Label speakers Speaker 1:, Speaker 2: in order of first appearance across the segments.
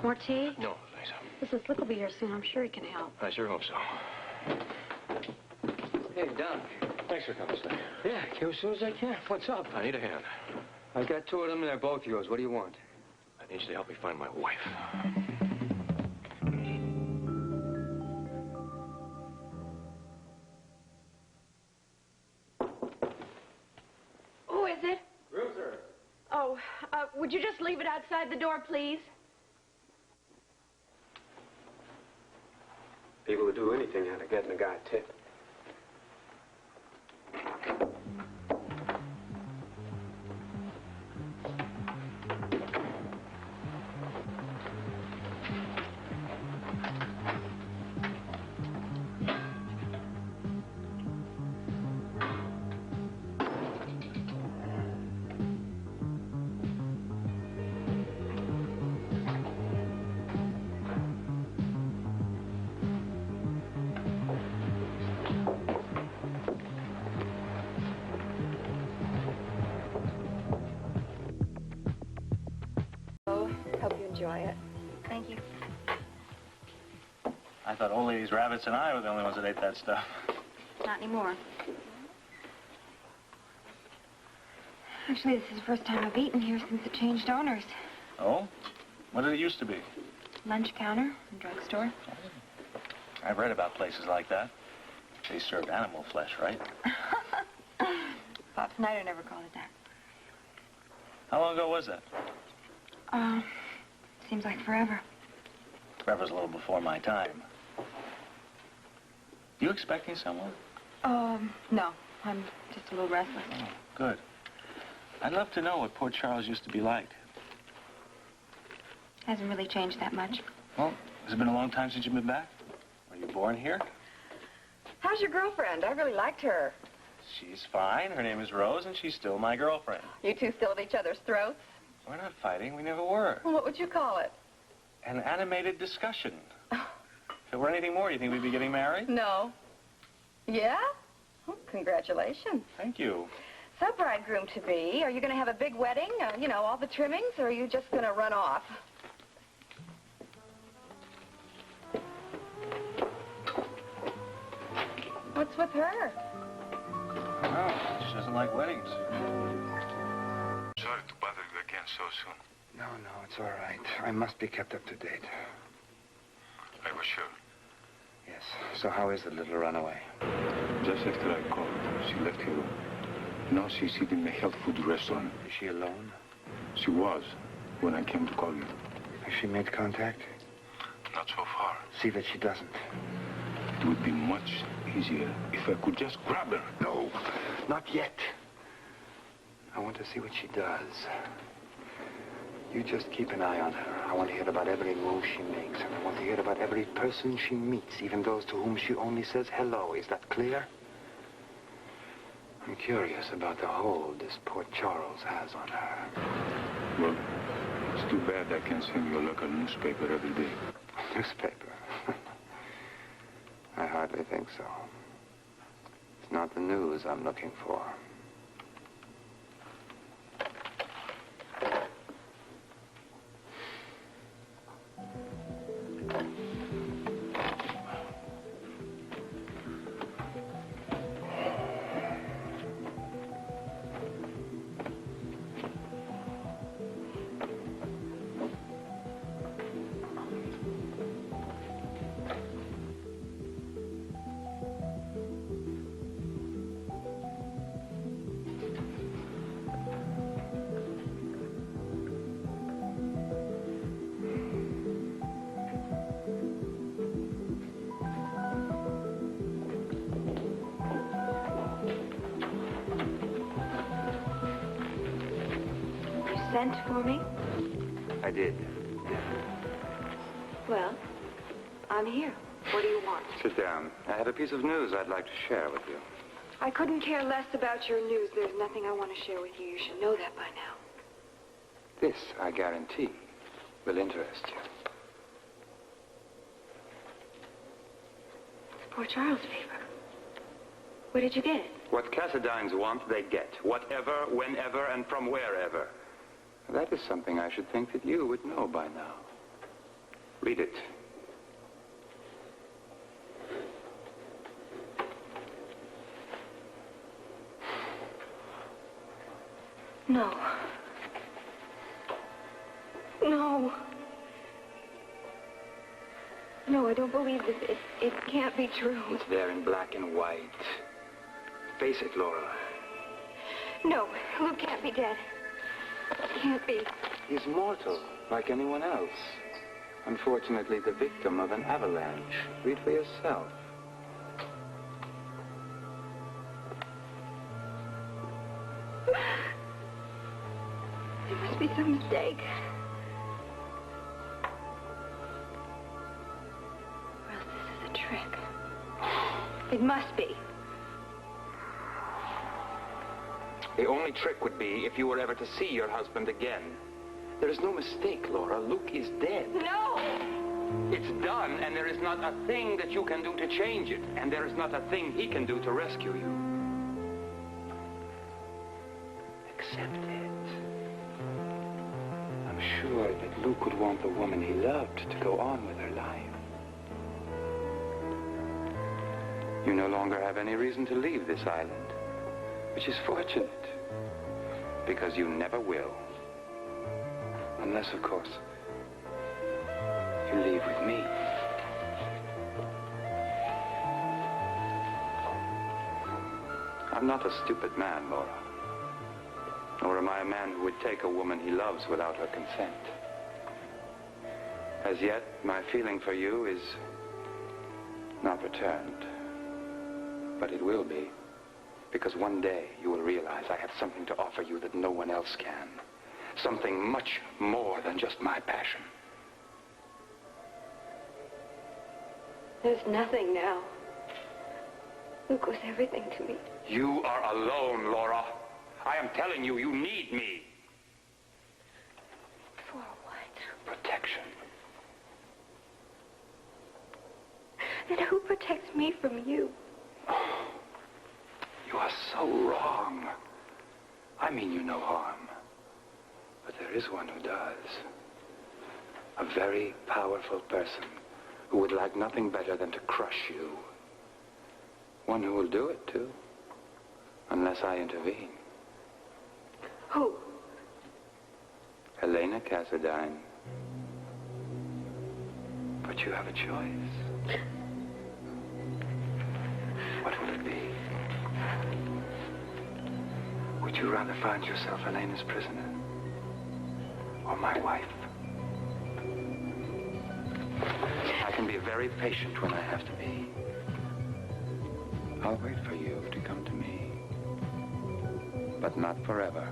Speaker 1: More tea?
Speaker 2: No, Lisa.
Speaker 1: Listen, Slick will be here soon. I'm sure he can help.
Speaker 2: I sure hope so.
Speaker 3: Hey, Doc.
Speaker 2: Thanks for coming, Slick.
Speaker 3: Yeah, came as soon as I can. What's up?
Speaker 2: I need a hand.
Speaker 3: I got two of them, and they're both yours. What do you want?
Speaker 2: I need you to help me find my wife.
Speaker 4: Who is it?
Speaker 2: Bruiser.
Speaker 4: Oh, would you just leave it outside the door, please?
Speaker 5: People would do anything out of getting a guy a tip.
Speaker 4: Hope you enjoy it.
Speaker 1: Thank you.
Speaker 6: I thought old ladies, rabbits, and I were the only ones that ate that stuff.
Speaker 1: Not anymore. Actually, this is the first time I've eaten here since it changed owners.
Speaker 6: Oh? What did it used to be?
Speaker 1: Lunch counter, a drugstore.
Speaker 6: I've read about places like that. They served animal flesh, right?
Speaker 1: Bob Snyder never called it that.
Speaker 6: How long ago was that?
Speaker 1: Seems like forever.
Speaker 6: Forever's a little before my time. You expecting someone?
Speaker 1: No. I'm just a little restless.
Speaker 6: Oh, good. I'd love to know what Port Charles used to be like.
Speaker 1: Hasn't really changed that much.
Speaker 6: Well, has it been a long time since you've been back? Were you born here?
Speaker 4: How's your girlfriend? I really liked her.
Speaker 6: She's fine. Her name is Rose, and she's still my girlfriend.
Speaker 4: You two still at each other's throats?
Speaker 6: We're not fighting. We never were.
Speaker 4: Well, what would you call it?
Speaker 6: An animated discussion. If it were anything more, you think we'd be getting married?
Speaker 4: No. Yeah? Well, congratulations.
Speaker 6: Thank you.
Speaker 4: So, bridegroom-to-be, are you going to have a big wedding? You know, all the trimmings, or are you just going to run off? What's with her?
Speaker 6: Oh, she doesn't like weddings.
Speaker 7: Sorry to bother you again so soon.
Speaker 5: No, it's all right. I must be kept up to date.
Speaker 7: I was sure.
Speaker 5: Yes. So how is the little runaway?
Speaker 7: Just after I called, she left here. Now she's eating in a health food restaurant.
Speaker 5: Is she alone?
Speaker 7: She was when I came to call you.
Speaker 5: Has she made contact?
Speaker 7: Not so far.
Speaker 5: See that she doesn't.
Speaker 7: It would be much easier if I could just grab her.
Speaker 5: No, not yet. I want to see what she does. You just keep an eye on her. I want to hear about every move she makes, and I want to hear about every person she meets, even those to whom she only says hello. Is that clear? I'm curious about the hold this Port Charles has on her.
Speaker 7: Well, it's too bad I can't send you a local newspaper every day.
Speaker 5: Newspaper? I hardly think so. It's not the news I'm looking for.
Speaker 1: Sent for me?
Speaker 5: I did.
Speaker 1: Well, I'm here. What do you want?
Speaker 5: Sit down. I have a piece of news I'd like to share with you.
Speaker 1: I couldn't care less about your news. There's nothing I want to share with you. You should know that by now.
Speaker 5: This, I guarantee, will interest you.
Speaker 1: Port Charles paper. Where did you get it?
Speaker 5: What Cassadines want, they get. Whatever, whenever, and from wherever. That is something I should think that you would know by now. Read it.
Speaker 1: No. No. No, I don't believe this. It can't be true.
Speaker 5: It's there in black and white. Face it, Laura.
Speaker 1: No, Luke can't be dead. Can't be.
Speaker 5: He's mortal, like anyone else. Unfortunately, the victim of an avalanche. Read for yourself.
Speaker 1: There must be some mistake. Or else this is a trick. It must be.
Speaker 5: The only trick would be if you were ever to see your husband again. There is no mistake, Laura. Luke is dead.
Speaker 1: No!
Speaker 5: It's done, and there is not a thing that you can do to change it. And there is not a thing he can do to rescue you. Accept it. I'm sure that Luke would want the woman he loved to go on with her life. You no longer have any reason to leave this island, which is fortunate, because you never will. Unless, of course, you leave with me. I'm not a stupid man, Laura. Nor am I a man who would take a woman he loves without her consent. As yet, my feeling for you is not returned. But it will be. Because one day you will realize I have something to offer you that no one else can. Something much more than just my passion.
Speaker 1: There's nothing now. Luke was everything to me.
Speaker 5: You are alone, Laura. I am telling you, you need me.
Speaker 1: For what?
Speaker 5: Protection.
Speaker 1: Then who protects me from you?
Speaker 5: Oh, you are so wrong. I mean you no harm. But there is one who does. A very powerful person who would like nothing better than to crush you. One who will do it, too. Unless I intervene.
Speaker 1: Who?
Speaker 5: Helena Cassadine. But you have a choice. What will it be? Would you rather find yourself Helena's prisoner? Or my wife? I can be very patient when I have to be. I'll wait for you to come to me. But not forever.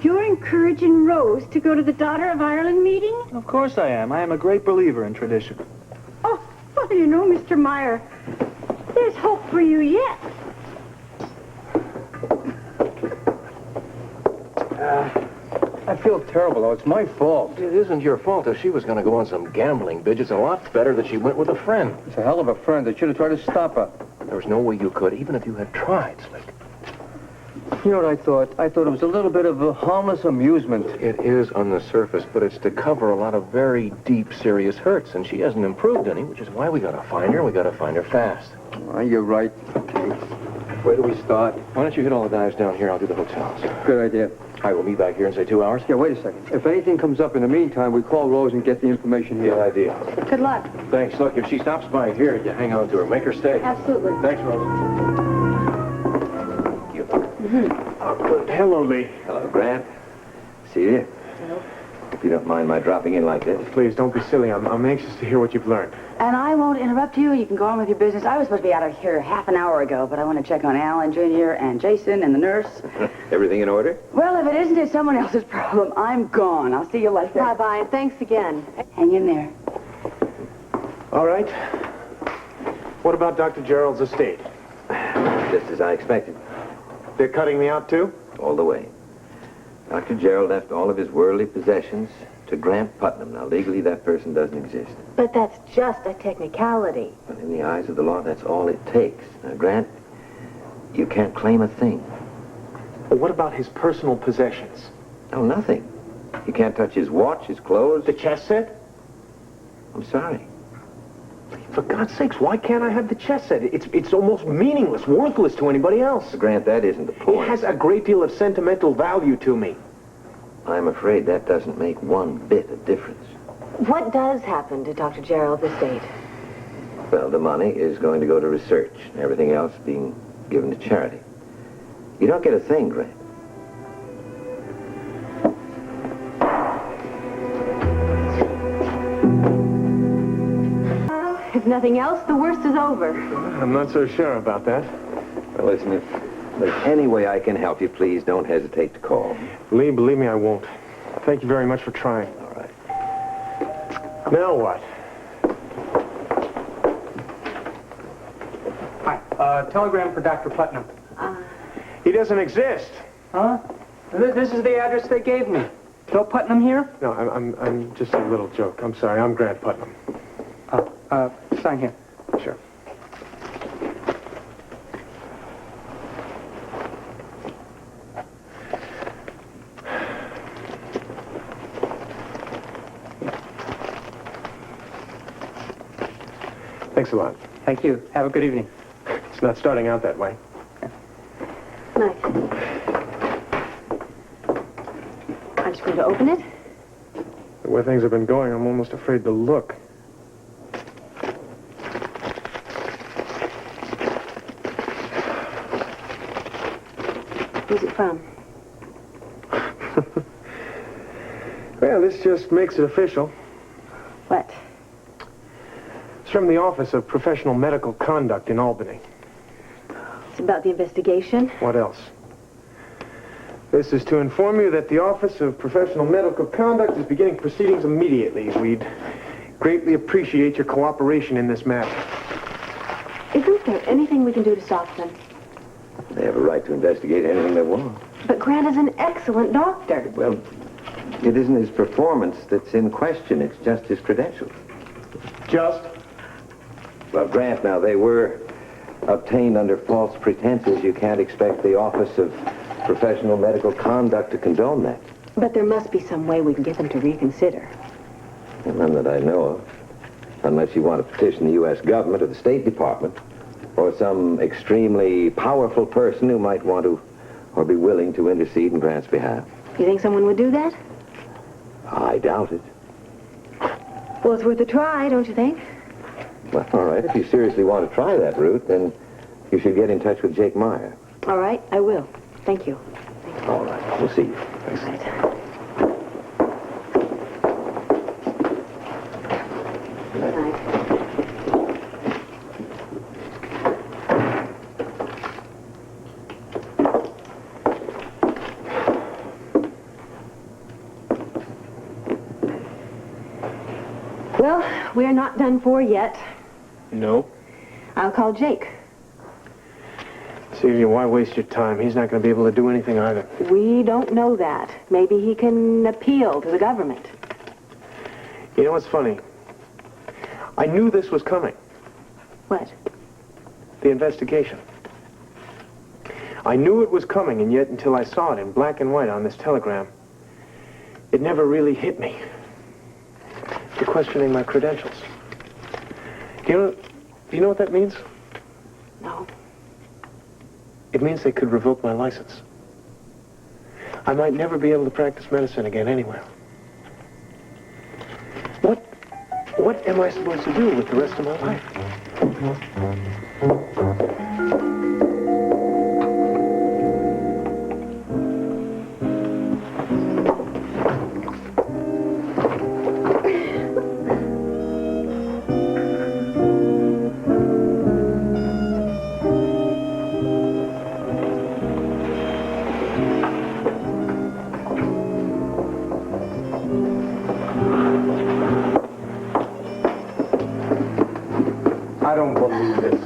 Speaker 8: You're encouraging Rose to go to the Daughter of Ireland meeting?
Speaker 6: Of course I am. I am a great believer in tradition.
Speaker 8: Oh, well, you know, Mr. Meyer, there's hope for you yet.
Speaker 3: I feel terrible, though. It's my fault.
Speaker 2: It isn't your fault. If she was going to go on some gambling binge, it's a lot better that she went with a friend.
Speaker 3: It's a hell of a friend. I should have tried to stop her.
Speaker 2: There was no way you could, even if you had tried, Slick.
Speaker 3: You know what I thought? I thought it was a little bit of a harmless amusement.
Speaker 2: It is on the surface, but it's to cover a lot of very deep, serious hurts, and she hasn't improved any, which is why we got to find her, and we got to find her fast.
Speaker 3: You're right. Okay. Where do we start?
Speaker 2: Why don't you hit all the dives down here? I'll do the hotels.
Speaker 3: Good idea.
Speaker 2: All right, we'll meet back here in, say, 2 hours.
Speaker 3: Yeah, wait a second. If anything comes up in the meantime, we call Rose and get the information here.
Speaker 2: Good idea.
Speaker 8: Good luck.
Speaker 2: Thanks. Look, if she stops by here, you hang on to her. Make her stay.
Speaker 8: Absolutely.
Speaker 2: Thanks, Rose.
Speaker 6: Hello, Lee.
Speaker 9: Hello, Grant. See you.
Speaker 8: Hello.
Speaker 9: If you don't mind my dropping in like this.
Speaker 6: Please, don't be silly. I'm anxious to hear what you've learned.
Speaker 10: And I won't interrupt you. You can go on with your business. I was supposed to be out of here half an hour ago, but I want to check on Alan Jr. and Jason and the nurse.
Speaker 9: Everything in order?
Speaker 10: Well, if it isn't, it's someone else's problem. I'm gone. I'll see you later.
Speaker 4: Bye-bye, and thanks again.
Speaker 10: Hang in there.
Speaker 2: All right. What about Dr. Gerald's estate?
Speaker 9: Just as I expected.
Speaker 2: They're cutting me out, too?
Speaker 9: All the way. Dr. Gerald left all of his worldly possessions to Grant Putnam. Now, legally, that person doesn't exist.
Speaker 4: But that's just a technicality.
Speaker 9: But in the eyes of the law, that's all it takes. Now, Grant, you can't claim a thing.
Speaker 2: Well, what about his personal possessions?
Speaker 9: No, nothing. You can't touch his watch, his clothes.
Speaker 2: The chess set?
Speaker 9: I'm sorry.
Speaker 2: For God's sakes, why can't I have the chess set? It's almost meaningless, worthless to anybody else.
Speaker 9: Grant, that isn't the point.
Speaker 2: It has a great deal of sentimental value to me.
Speaker 9: I'm afraid that doesn't make one bit of difference.
Speaker 4: What does happen to Dr. Gerald's estate?
Speaker 9: Well, the money is going to go to research, and everything else being given to charity. You don't get a thing, Grant.
Speaker 4: If nothing else, the worst is over.
Speaker 2: I'm not so sure about that.
Speaker 9: Well, listen, if there's any way I can help you, please don't hesitate to call.
Speaker 2: Lee, believe me, I won't. Thank you very much for trying.
Speaker 9: All right.
Speaker 2: Now what?
Speaker 3: Hi. Telegram for Dr. Putnam.
Speaker 2: He doesn't exist.
Speaker 3: Huh? This is the address they gave me. No Putnam here?
Speaker 2: No, I'm just a little joke. I'm sorry. I'm Grant Putnam.
Speaker 3: Sign here.
Speaker 2: Sure. Thanks a lot.
Speaker 3: Thank you. Have a good evening.
Speaker 2: It's not starting out that way.
Speaker 4: Nice. Aren't you going to open it?
Speaker 2: The way things have been going, I'm almost afraid to look.
Speaker 4: Who's it from?
Speaker 2: Well, this just makes it official.
Speaker 4: What?
Speaker 2: It's from the Office of Professional Medical Conduct in Albany.
Speaker 4: It's about the investigation.
Speaker 2: What else? This is to inform you that the Office of Professional Medical Conduct is beginning proceedings immediately. We'd greatly appreciate your cooperation in this matter.
Speaker 4: Isn't there anything we can do to stop them?
Speaker 9: They have a right to investigate anything they want.
Speaker 4: But Grant is an excellent doctor.
Speaker 9: Well, it isn't his performance that's in question. It's just his credentials.
Speaker 2: Just?
Speaker 9: Well, Grant, now, they were obtained under false pretenses. You can't expect the Office of Professional Medical Conduct to condone that.
Speaker 4: But there must be some way we can get them to reconsider.
Speaker 9: Well, none that I know of. Unless you want to petition the U.S. government or the State Department, or some extremely powerful person who might want to or be willing to intercede in Grant's behalf.
Speaker 4: You think someone would do that?
Speaker 9: I doubt it.
Speaker 4: Well, it's worth a try, don't you think?
Speaker 9: Well, all right, if you seriously want to try that route, then you should get in touch with Jake Meyer.
Speaker 4: All right, I will. Thank you.
Speaker 9: All right, we'll see you.
Speaker 4: All right. Good night. Well, we're not done for yet.
Speaker 2: No.
Speaker 4: I'll call Jake.
Speaker 2: Celia, why waste your time? He's not going to be able to do anything either.
Speaker 4: We don't know that. Maybe he can appeal to the government.
Speaker 2: You know what's funny? I knew this was coming.
Speaker 4: What?
Speaker 2: The investigation. I knew it was coming, and yet until I saw it in black and white on this telegram, it never really hit me. They're questioning my credentials. Do you know what that means?
Speaker 4: No.
Speaker 2: It means they could revoke my license. I might never be able to practice medicine again anywhere. What am I supposed to do with the rest of my life? I don't believe this.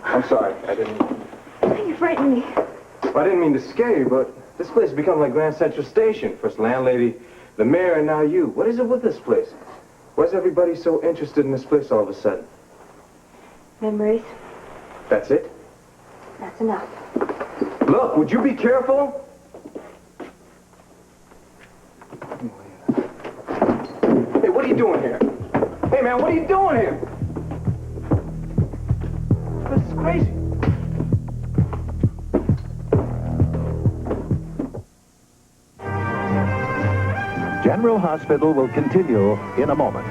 Speaker 2: I'm sorry. I didn't...
Speaker 1: You frightened me.
Speaker 2: Well, I didn't mean to scare you, but this place has become like Grand Central Station. First landlady, the mayor, and now you. What is it with this place? Why's everybody so interested in this place all of a sudden?
Speaker 1: Memories.
Speaker 2: That's it?
Speaker 1: That's enough.
Speaker 2: Look, would you be careful? Hey, what are you doing here? Hey, man, what are you doing here? This is crazy.
Speaker 11: General Hospital will continue in a moment.